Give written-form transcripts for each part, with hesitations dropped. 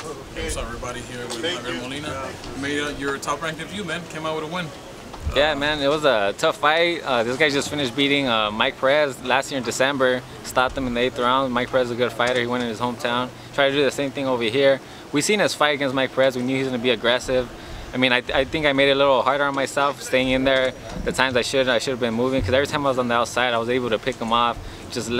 What's up, everybody? Here with Javier Molina. Made your top-ranked debut, man. Came out with a win. Yeah, man, it was a tough fight. This guy just finished beating Mike Perez last year in December. Stopped him in the 8th round. Mike Perez is a good fighter. He went in his hometown. Tried to do the same thing over here. We seen his fight against Mike Perez. We knew he was going to be aggressive. I mean, I think I made it a little harder on myself, staying in there. The times I should have been moving, because every time I was on the outside, I was able to pick him off, just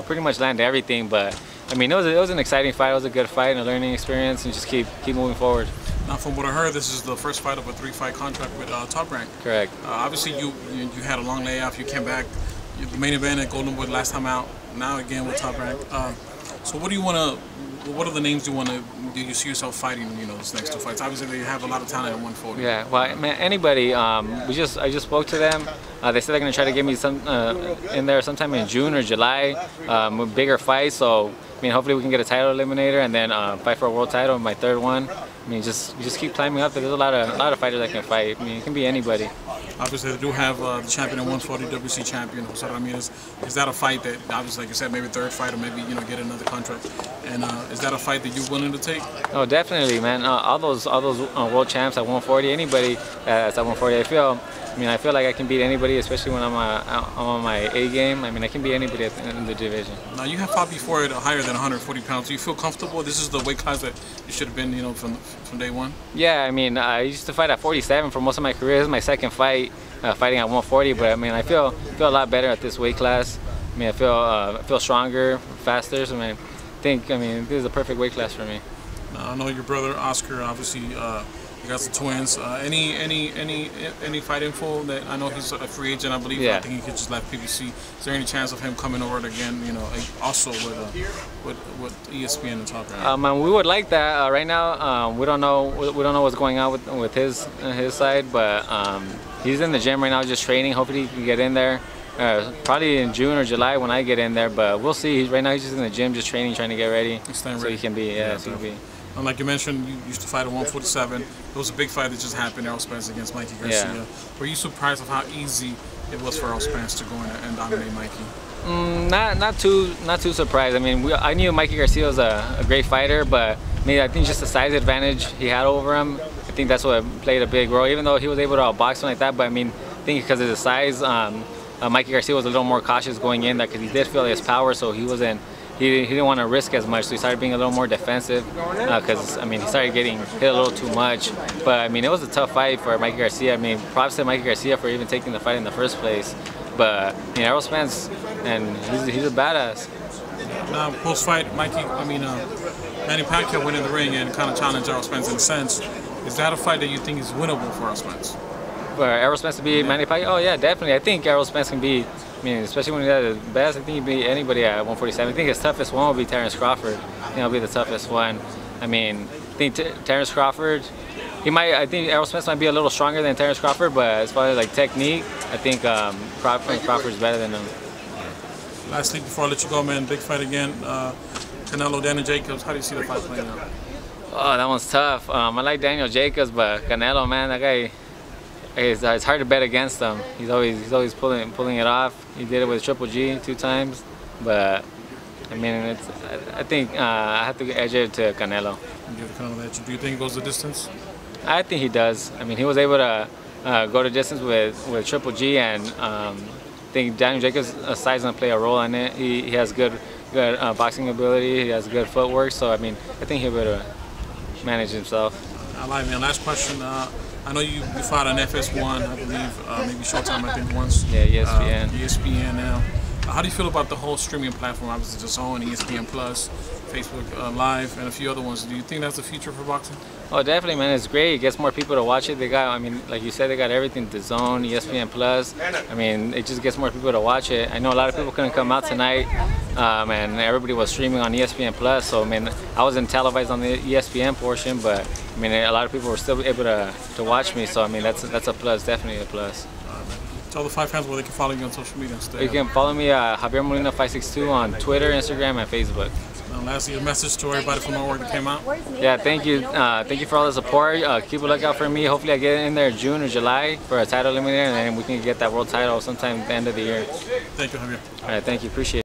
pretty much land everything. But I mean, it was an exciting fight. It was a good fight and a learning experience, and just keep moving forward. Now, from what I heard, this is the first fight of a 3-fight contract with Top Rank. Correct. Obviously, you had a long layoff. You came back. The main event at Golden Boy last time out. Now again with Top Rank. So what do you want to? What are the names you want to? Do you see yourself fighting? You know, these next 2 fights. Obviously, they have a lot of talent at 140. Yeah. Well, man, anybody. I just spoke to them. They said they're gonna try to get me some in there sometime in June or July, with bigger fights. So I mean, hopefully we can get a title eliminator and then fight for a world title, my 3rd one. I mean, just keep climbing up. There's a lot of fighters that can fight. I mean, it can be anybody. Obviously, they do have the champion at 140, WC champion, Jose Ramirez. Is that a fight that, obviously, like you said, maybe 3rd fight or maybe, you know, get another contract? And is that a fight that you're willing to take? Oh, definitely, man. All those world champs at 140, anybody that's at 140, I feel like I can beat anybody, especially when I'm on my A game. I mean, I can beat anybody in the division. Now, you have fought before at higher than 140 pounds. Do you feel comfortable? This is the weight class that you should have been, you know, from day one? Yeah, I mean, I used to fight at 47 for most of my career. This is my 2nd fight fighting at 140, but I mean, I feel a lot better at this weight class. I mean, I feel stronger, faster. So I think this is the perfect weight class for me. I know your brother Oscar, obviously. You got the twins. Any fight info that I know he's a free agent, I believe. Yeah. I think he could just left PBC. Is there any chance of him coming over again? You know, also with ESPN and Top Rank? We would like that. Right now, we don't know what's going on with his side, but he's in the gym right now, just training. Hopefully, he can get in there. Probably in June or July when I get in there, but we'll see. Right now, he's just in the gym, just training, trying to get ready, so he can be. Yeah, so he can be. And like you mentioned, you used to fight at 147. It was a big fight that just happened, Errol Spence against Mikey Garcia. Yeah. Were you surprised of how easy it was for Errol Spence to go in and dominate Mikey? Not too surprised. I mean, I knew Mikey Garcia was a great fighter, but I think just the size advantage he had over him, I think that's what played a big role. Even though he was able to outbox him like that, but I mean, I think because of his size, Mikey Garcia was a little more cautious going in there because he did feel his power, so he wasn't. He didn't want to risk as much, so he started being a little more defensive because, I mean, he started getting hit a little too much. But, I mean, it was a tough fight for Mikey Garcia. I mean, props to Mikey Garcia for even taking the fight in the first place. But, you know, Errol Spence, and he's a badass. Now, post-fight, Manny Pacquiao went in the ring and kind of challenged Errol Spence in a sense. Is that a fight that you think is winnable for Errol Spence? For Errol Spence to beat Manny Pacquiao? Oh, yeah, definitely. I think Errol Spence can beat. I mean, especially when he's at his best, I think he'd beat anybody at 147. I think his toughest one will be Terrence Crawford. I think he'll be the toughest one. I mean, I think Terrence Crawford, I think Errol Spence might be a little stronger than Terrence Crawford, but as far as like technique, I think Crawford's better than him. Lastly, before I let you go, man, big fight again. Canelo, Daniel Jacobs. How do you see the fight playing out? Oh, that one's tough. I like Daniel Jacobs, but Canelo, man, that guy. It's hard to bet against him. He's always pulling it off. He did it with Triple G 2 times, but I mean, I think I have to edge it to Canelo. Do you think he goes the distance? I think he does. I mean, he was able to go the distance with Triple G, and I think Daniel Jacobs' size is gonna play a role in it. He has good boxing ability. He has good footwork, so I mean, I think he'll be able to manage himself. I like, man. Last question. I know you fought on FS1, I believe, maybe Showtime, I think, once. Yeah, ESPN. ESPN now. How do you feel about the whole streaming platform? Obviously, DAZN, ESPN Plus, Facebook Live, and a few other ones. Do you think that's the future for boxing? Oh, definitely, man. It's great. It gets more people to watch it. They got, I mean, like you said, they got everything. DAZN, ESPN Plus. I mean, it just gets more people to watch it. I know a lot of people couldn't come out tonight, and everybody was streaming on ESPN Plus. So, I mean, I wasn't televised on the ESPN portion, but I mean, a lot of people were still able to watch me. So, I mean, that's a plus, definitely a plus. Tell the 5 fans where they can follow you on social media. You can follow me at Javier Molina 562 on Twitter, Instagram, and Facebook. Lastly, a message to everybody from our work that came out. Yeah, thank you. Thank you for all the support. Keep a lookout for me. Hopefully I get in there June or July for a title eliminator, and then we can get that world title sometime at the end of the year. Thank you, Javier. All right, thank you. Appreciate it.